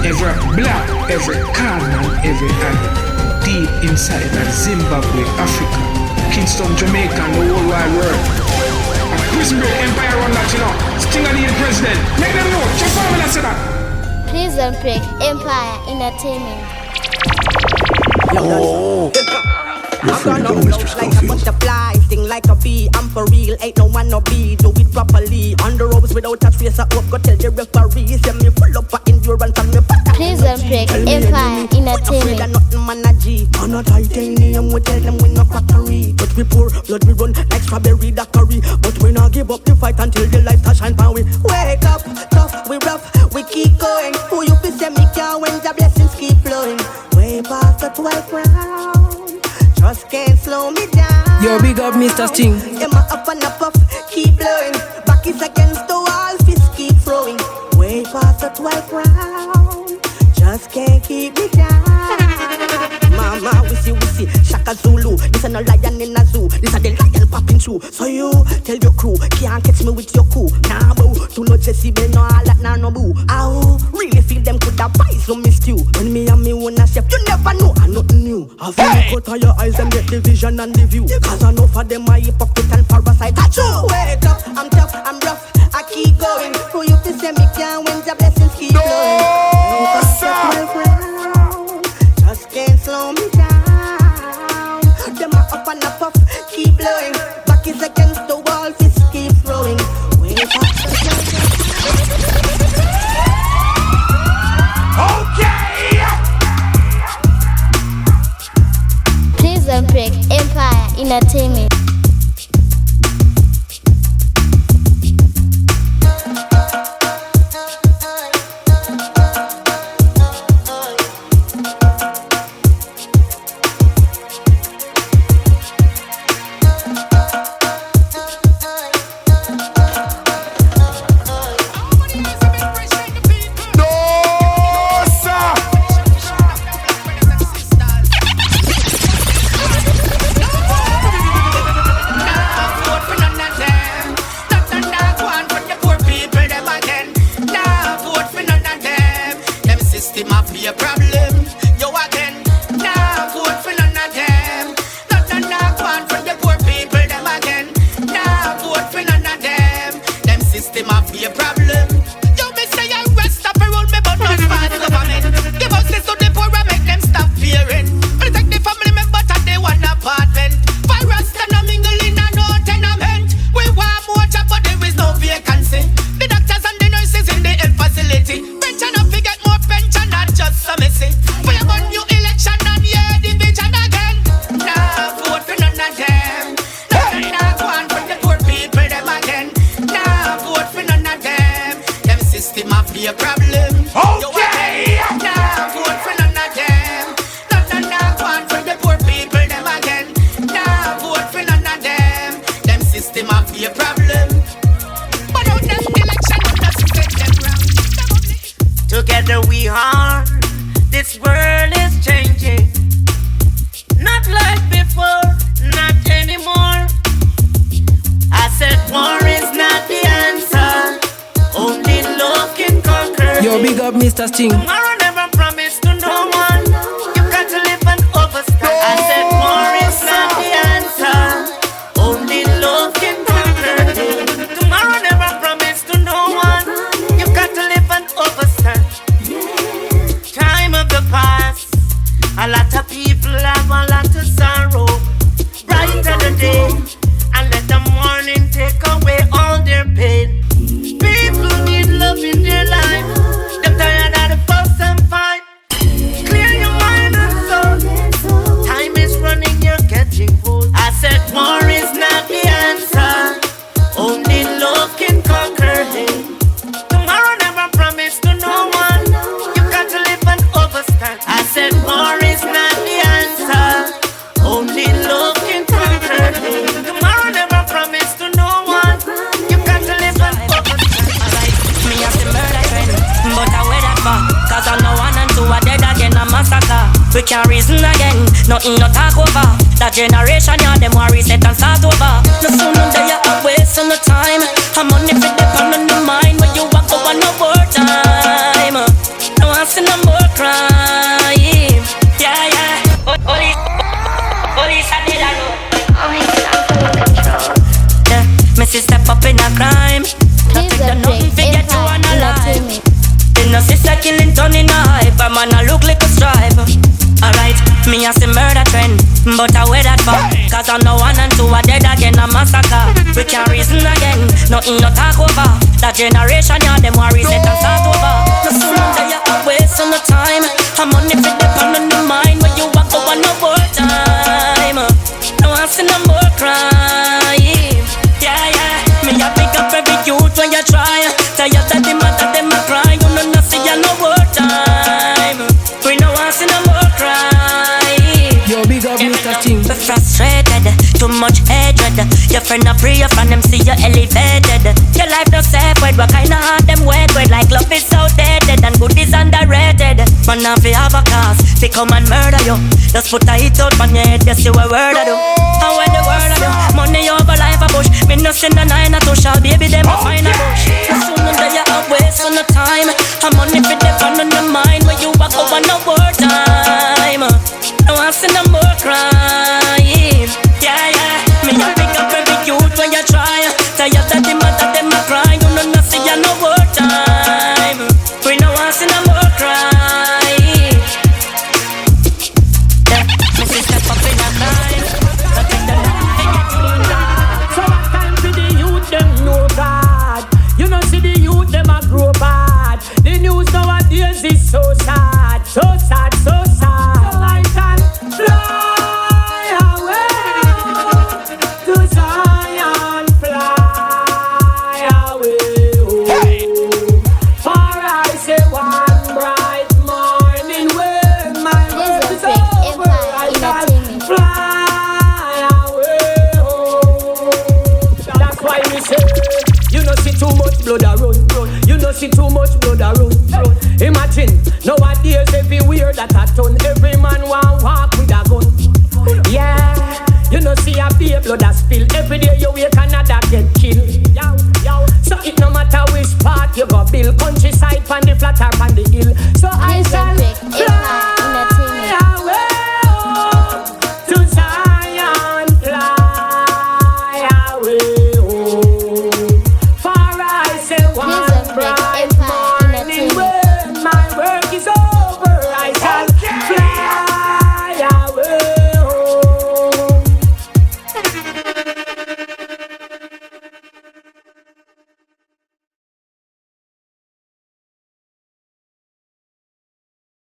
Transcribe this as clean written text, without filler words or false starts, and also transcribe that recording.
Every black, every can and every alley. Deep inside of Zimbabwe, Africa, Kingston, Jamaica, and the whole wide world. A prison break empire run that, you know. Sting of the president. Make them know. Just for me, say that. Prison break empire entertainment. Oh. I'm gonna float like a butterfly, sting like a bee. I'm for real, ain't no one no bee. Do it properly. On the ropes without a trace of hope. Go tell the referees, yeah, me full up of endurance and me better. Prison break empire Afraid of entertainment. nothing, man, a G. Man, a titanium, we tell them we no crackery. But we pour, blood we run like strawberry daiquiri. But we not give up the fight until the light shine pan we. Wake up, tough, we rough, we keep going. Who you be say me can't win, the blessings keep flowing. Way past the 12th round, just can't slow me down. Yo, big up Mr. Sting. Yeah, my up and up, keep blowing. Back is against the wall, fist keep throwing. Way past the 12th round, just can't keep me down. Mama, we see, Shaka Zulu. This a no lion in a zoo. This a the lion popping through. So you tell your crew, can't catch me with your coup. Nah, boo, do not Jesse Bell, no all that, nah, no boo. Ow, really feel them could have buy some stew. When me and me wanna chef, you never know, I nothing new. I feel hey. Cut on your eyes and get the vision and the view. Cause I know for them I hypocrite and parasite. Achoo! Wake up, I'm tough, I'm rough, I keep going. Who you to say me can't win, the blessings keep flowing. Just can't slow me down. Them are up and up, keep blowing. Back is against the wall, fist keep throwing. Wake up. Prison break empire entertainment. Together we are, this world is changing. Not like before, not anymore. I said war is not the answer, only love can conquer. Yo, big up Mr. Sting. Tomorrow never promised to no one. You got to live and overstand. I said war is not the answer, only love can conquer. Tomorrow never promised to no one. You got to live and overstand. Time of the past, a lot of people have a lot of sorrow. Brighter the day, and let the morning take away all their pain. People need love in their life. They're tired of the fuss and fight. Clear your mind and soul. Time is running, you're getting old. I said war is not the answer, only love can conquer hate. Tomorrow never promised to no one. You got to live and overstand. I said war is not the answer, only love can conquer hate. Tomorrow never promised to no one. You got to live and overstand. Alright, me have the murder trend, but I wear that for. Cause I know 1 and 2 are dead again, a massacre. We can't reason again, nothing no talk over. That generation, yeah, them worry set and start over. No sooner they are wasting the time. I'm money for the pan on the mind, but you walk over no more time. No one see no fi step up in a crime. Prison Break Empire Entertainment. In a sister killing ton in a hype, a man a look like a stripe. Alright, me a see murder trend, but I wear that for. Cause I'm no 1 and 2 are dead again, a massacre. We can't reason again, nothing no talk over. That generation, yeah, them worry set and start over. No sooner than you are wasting no time. I'm on it for the pan on the mind. When you walk over no more time. No one see no more crime. Yeah, yeah, me a pick up every youth when you try. Tell you that the mother them a cry. You know no see ya no more time. We no want see no more crime. Yo, big up Mr. Sting. We're frustrated, too much hatred. Your friend a pray, your friend them see you elevated. Your life no separate, what kind of heart them wet with. Like love is outdated and good is underrated. Man now fi have a cause, fi come and murder you. Just put a hit out on your head, you see what word I do. And when the word I do, money over life a bush. Me no send a 9 or 2 shall baby them a find a bush. No sooner than you a waste on the time. I'm money fi the fun on the mind. When you walk over no more time. I want see no more crime. Yeah, yeah. Me a pick up every youth when you try. Tell you that the mother them a cry. You know no see ya no more time. We no want see no more crime. Yeah, me see step up in a crime. So what time for the youth them know God? You know see the youth them a grow bad. The news nowadays is so sad, so sad, so sad. So I can fly away to Zion, fly away. Oh. For I say one bright morning when my world is Break over, I Empire can Entertainment. fly away. Oh. That's why we say, you know see too much blood a run. You know see too much blood a run. Imagine nowadays everywhere that a turn, every man want walk with a gun. Yeah, you know see a beer blood a spill. Every day you wake another get killed. Yo, yo. So it no matter which part you go build, countryside, pan the flat or pan the hill.